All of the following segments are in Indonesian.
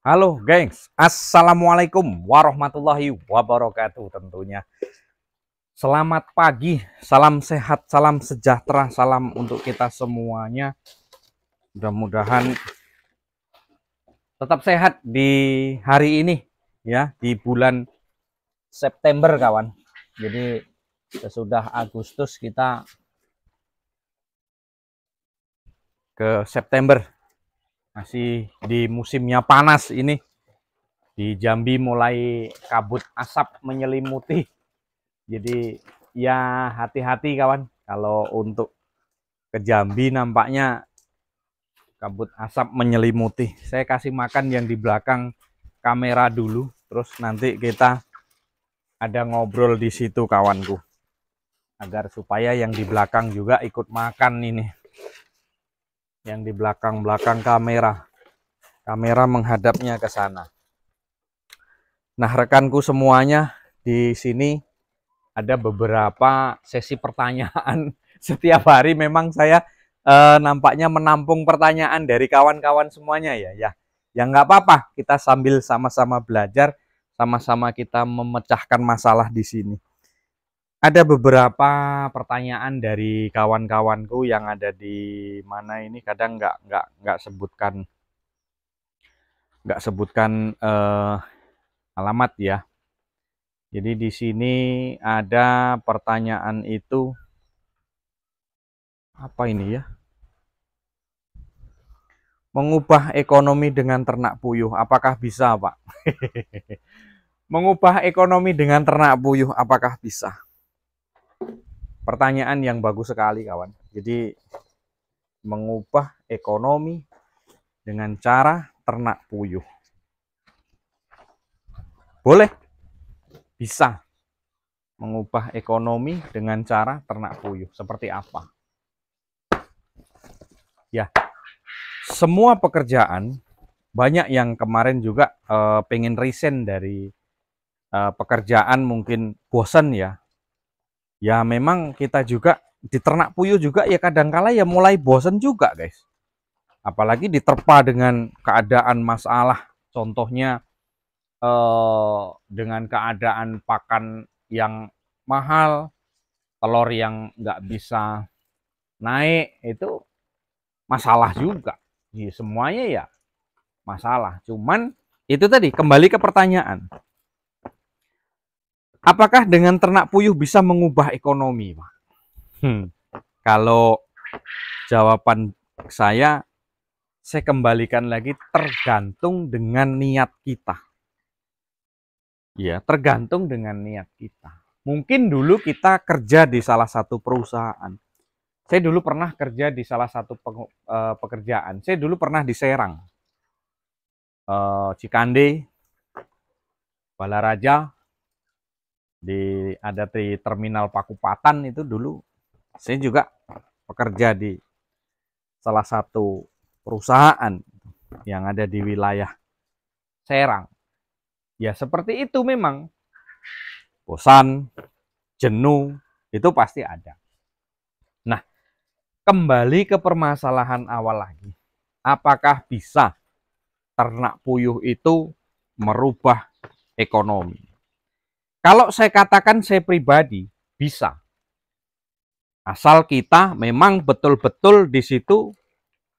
Halo gengs, Assalamualaikum warahmatullahi wabarakatuh tentunya. Selamat pagi, salam sehat, salam sejahtera, salam untuk kita semuanya. Mudah-mudahan tetap sehat di hari ini ya, di bulan September kawan. Jadi sesudah Agustus kita ke September. Masih di musimnya panas ini. Di Jambi mulai kabut asap menyelimuti. Jadi ya hati-hati kawan, kalau untuk ke Jambi nampaknya kabut asap menyelimuti. Saya kasih makan yang di belakang kamera dulu, terus nanti kita ada ngobrol di situ kawanku, agar supaya yang di belakang juga ikut makan ini. Yang di belakang kamera menghadapnya ke sana. Nah rekanku semuanya, di sini ada beberapa sesi pertanyaan. Setiap hari memang saya nampaknya menampung pertanyaan dari kawan-kawan semuanya ya. Ya nggak apa-apa, kita sambil sama-sama belajar, sama-sama kita memecahkan masalah di sini. Ada beberapa pertanyaan dari kawan-kawanku yang ada di mana ini, kadang nggak sebutkan alamat ya. Jadi di sini ada pertanyaan itu apa ini ya? Mengubah ekonomi dengan ternak puyuh, apakah bisa, Pak? Mengubah ekonomi dengan ternak puyuh, apakah bisa? Pertanyaan yang bagus sekali, kawan. Jadi, mengubah ekonomi dengan cara ternak puyuh. Boleh? Bisa. Mengubah ekonomi dengan cara ternak puyuh. Seperti apa? Ya, semua pekerjaan, banyak yang kemarin juga pengen resign dari pekerjaan, mungkin bosan ya. Ya memang kita juga di ternak puyuh juga ya kadangkala ya mulai bosan juga guys. Apalagi diterpa dengan keadaan masalah. Contohnya dengan keadaan pakan yang mahal, telur yang nggak bisa naik, itu masalah juga. Jadi semuanya ya masalah. Cuman itu tadi kembali ke pertanyaan. Apakah dengan ternak puyuh bisa mengubah ekonomi, Pak? Kalau jawaban saya kembalikan lagi, tergantung dengan niat kita. Ya, tergantung dengan niat kita. Mungkin dulu kita kerja di salah satu perusahaan. Saya dulu pernah kerja di salah satu pekerjaan. Saya dulu pernah di Serang, Cikande, Balaraja, ada di terminal Pakupatan itu dulu. Saya juga bekerja di salah satu perusahaan yang ada di wilayah Serang. Ya seperti itu memang. Bosan, jenuh, itu pasti ada. Nah, kembali ke permasalahan awal lagi. Apakah bisa ternak puyuh itu merubah ekonomi? Kalau saya katakan saya pribadi, bisa. Asal kita memang betul-betul di situ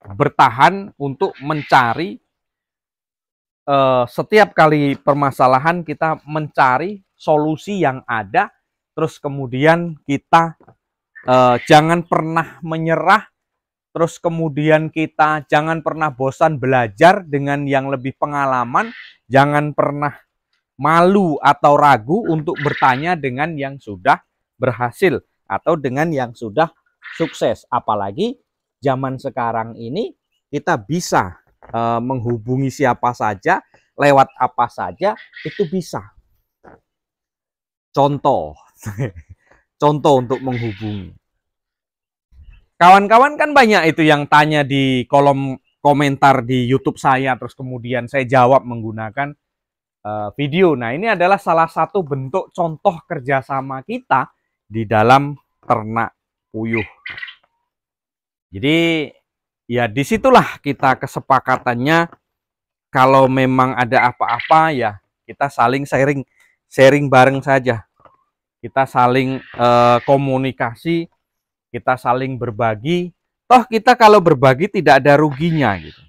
bertahan untuk mencari, setiap kali permasalahan kita mencari solusi yang ada, terus kemudian kita jangan pernah menyerah, terus kemudian kita jangan pernah bosan belajar dengan yang lebih pengalaman, jangan pernah malu atau ragu untuk bertanya dengan yang sudah berhasil atau dengan yang sudah sukses. Apalagi zaman sekarang ini kita bisa menghubungi siapa saja, lewat apa saja, itu bisa. Contoh, contoh untuk menghubungi. Kawan-kawan kan banyak itu yang tanya di kolom komentar di YouTube saya, terus kemudian saya jawab menggunakan video. Nah, ini adalah salah satu bentuk contoh kerjasama kita di dalam ternak puyuh. Jadi, ya disitulah kita kesepakatannya kalau memang ada apa-apa ya kita saling sharing bareng saja. Kita saling komunikasi, kita saling berbagi. Toh kita kalau berbagi tidak ada ruginya gitu.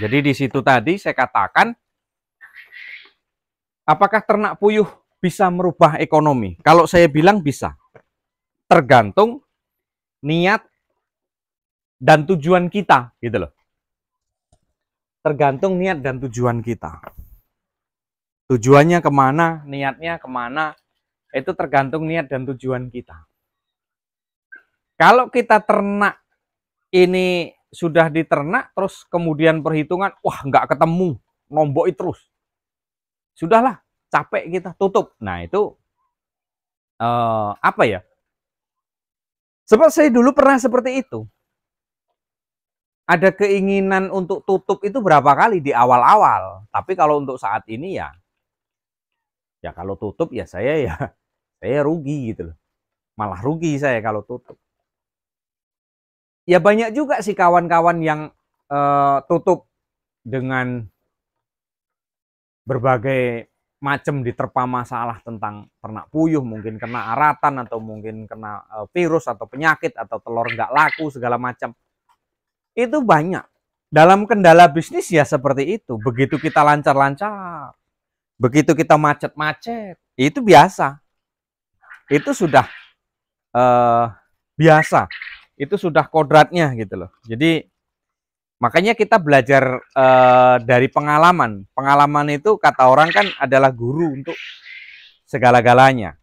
Jadi di situ tadi saya katakan, apakah ternak puyuh bisa merubah ekonomi? Kalau saya bilang bisa. Tergantung niat dan tujuan kita gitu loh. Tergantung niat dan tujuan kita. Tujuannya kemana, niatnya kemana, itu tergantung niat dan tujuan kita. Kalau kita ternak ini sudah diternak, terus kemudian perhitungan, wah nggak ketemu, nombok terus. Sudahlah, capek kita, tutup. Nah itu apa ya? Sebab saya dulu pernah seperti itu. Ada keinginan untuk tutup itu berapa kali di awal-awal. Tapi kalau untuk saat ini ya kalau tutup ya saya rugi gitu loh. Malah rugi saya kalau tutup. Ya banyak juga sih kawan-kawan yang tutup dengan berbagai macam diterpa masalah tentang ternak puyuh, mungkin kena aratan atau mungkin kena virus atau penyakit atau telur nggak laku segala macam. Itu banyak. Dalam kendala bisnis ya seperti itu. Begitu kita lancar-lancar, begitu kita macet-macet, itu biasa. Itu sudah biasa. Itu sudah kodratnya gitu loh. Jadi makanya kita belajar dari pengalaman. Pengalaman itu kata orang kan adalah guru untuk segala-galanya.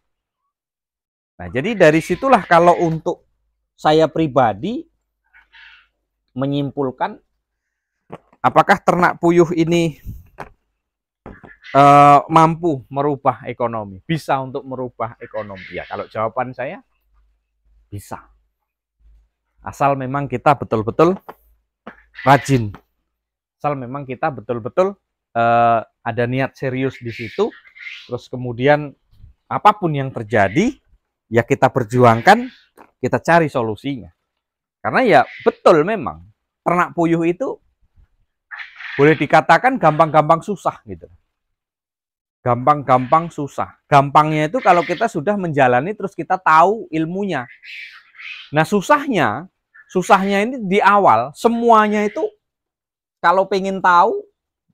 Nah, jadi dari situlah kalau untuk saya pribadi menyimpulkan apakah ternak puyuh ini mampu merubah ekonomi, bisa untuk merubah ekonomi. Ya, kalau jawaban saya bisa. Asal memang kita betul-betul rajin. Asal memang kita betul-betul ada niat serius di situ, terus kemudian apapun yang terjadi, ya kita perjuangkan, kita cari solusinya. Karena ya betul memang, ternak puyuh itu boleh dikatakan gampang-gampang susah gitu. Gampang-gampang susah. Gampangnya itu kalau kita sudah menjalani terus kita tahu ilmunya. Nah susahnya ini di awal, semuanya itu kalau pengen tahu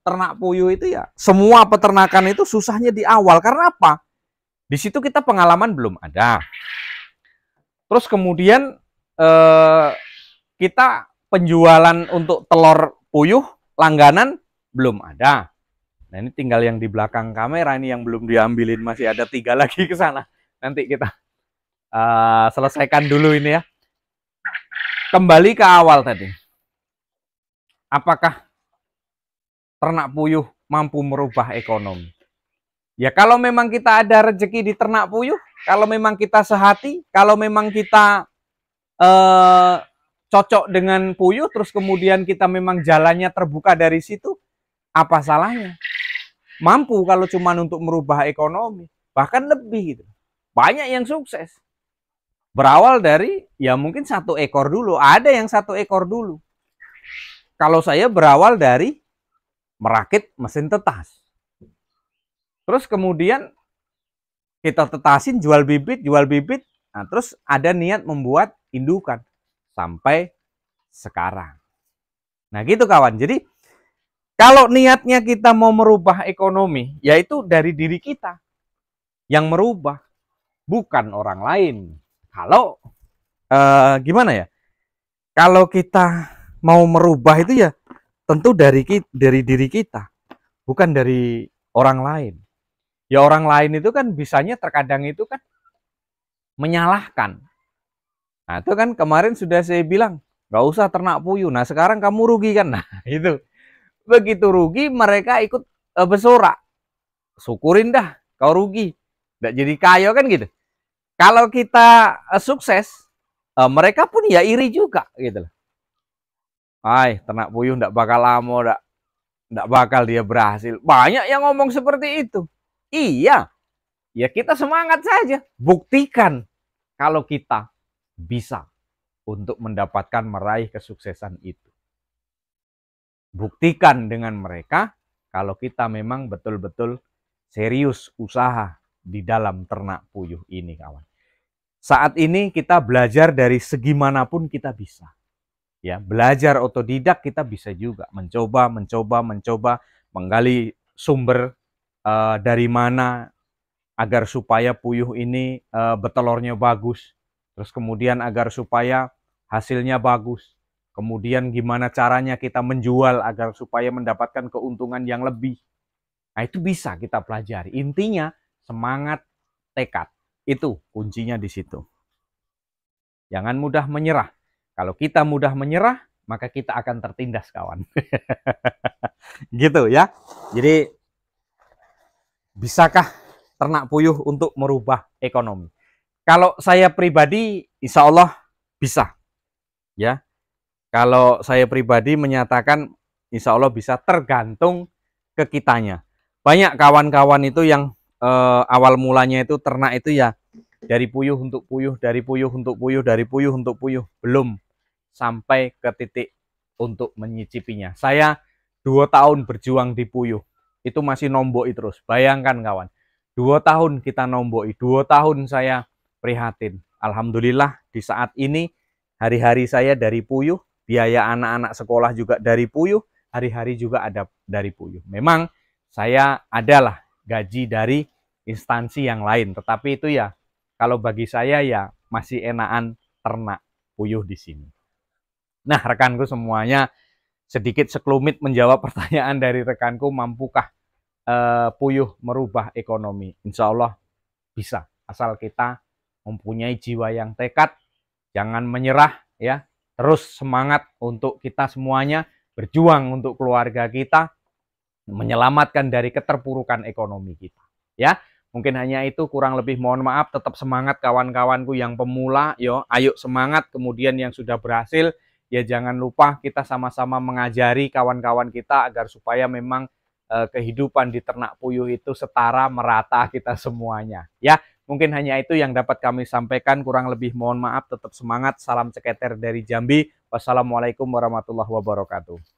ternak puyuh itu ya, semua peternakan itu susahnya di awal. Karena apa? Di situ kita pengalaman belum ada. Terus kemudian kita penjualan untuk telur puyuh langganan belum ada. Nah ini tinggal yang di belakang kamera ini yang belum diambilin, masih ada 3 lagi ke sana. Nanti kita selesaikan dulu ini ya. Kembali ke awal tadi. Apakah ternak puyuh mampu merubah ekonomi? Ya kalau memang kita ada rezeki di ternak puyuh, kalau memang kita sehati, kalau memang kita cocok dengan puyuh, terus kemudian kita memang jalannya terbuka dari situ, apa salahnya? Mampu kalau cuma untuk merubah ekonomi, bahkan lebih gitu. Banyak yang sukses. Berawal dari ya mungkin 1 ekor dulu, ada yang 1 ekor dulu. Kalau saya berawal dari merakit mesin tetas. Terus kemudian kita tetasin, jual bibit, nah, terus ada niat membuat indukan sampai sekarang. Nah gitu kawan, jadi kalau niatnya kita mau merubah ekonomi, yaitu dari diri kita yang merubah, bukan orang lain. Kalau gimana ya, kalau kita mau merubah itu ya tentu dari diri kita, bukan dari orang lain. Ya orang lain itu kan bisanya terkadang itu kan menyalahkan. Nah itu kan kemarin sudah saya bilang, nggak usah ternak puyuh. Nah sekarang kamu rugi kan? Nah itu. Begitu rugi mereka ikut bersorak. Syukurin dah kau rugi. Nggak jadi kaya kan gitu. Kalau kita sukses, mereka pun ya iri juga gitu. Ay, ternak puyuh nggak bakal lama, nggak bakal dia berhasil. Banyak yang ngomong seperti itu. Iya, ya kita semangat saja. Buktikan kalau kita bisa untuk mendapatkan meraih kesuksesan itu. buktikan dengan mereka kalau kita memang betul-betul serius usaha di dalam ternak puyuh ini, kawan. Saat ini kita belajar dari segi manapun kita bisa. Ya, belajar otodidak kita bisa juga mencoba menggali sumber dari mana agar supaya puyuh ini betelornya bagus. Terus kemudian agar supaya hasilnya bagus. Kemudian gimana caranya kita menjual agar supaya mendapatkan keuntungan yang lebih. Nah, itu bisa kita pelajari. Intinya semangat, tekad. Itu kuncinya di situ. Jangan mudah menyerah. Kalau kita mudah menyerah, maka kita akan tertindas, kawan. Gitu ya. Jadi, bisakah ternak puyuh untuk merubah ekonomi? Kalau saya pribadi, insya Allah bisa. Ya. Kalau saya pribadi menyatakan, insya Allah bisa, tergantung ke kitanya. Banyak kawan-kawan itu yang awal mulanya itu ternak itu ya dari puyuh untuk puyuh, dari puyuh untuk puyuh, dari puyuh untuk puyuh, belum sampai ke titik untuk menyicipinya. Saya 2 tahun berjuang di puyuh, itu masih nomboi terus. Bayangkan kawan, 2 tahun kita nomboi, 2 tahun saya prihatin. Alhamdulillah di saat ini hari-hari saya dari puyuh, biaya anak-anak sekolah juga dari puyuh, hari-hari juga ada dari puyuh. Memang saya adalah gaji dari instansi yang lain, tetapi itu ya kalau bagi saya ya masih enakan ternak puyuh di sini. Nah, rekanku semuanya, sedikit sekelumit menjawab pertanyaan dari rekanku, mampukah puyuh merubah ekonomi? Insya Allah bisa, asal kita mempunyai jiwa yang tekad, jangan menyerah ya, terus semangat untuk kita semuanya berjuang untuk keluarga kita, menyelamatkan dari keterpurukan ekonomi kita. Ya, mungkin hanya itu, kurang lebih mohon maaf. Tetap semangat kawan-kawanku yang pemula, yo, ayo semangat. Kemudian yang sudah berhasil, ya jangan lupa kita sama-sama mengajari kawan-kawan kita agar supaya memang kehidupan di ternak puyuh itu setara, merata kita semuanya. Ya, mungkin hanya itu yang dapat kami sampaikan. Kurang lebih mohon maaf. Tetap semangat. Salam ceketer dari Jambi. Wassalamualaikum warahmatullahi wabarakatuh.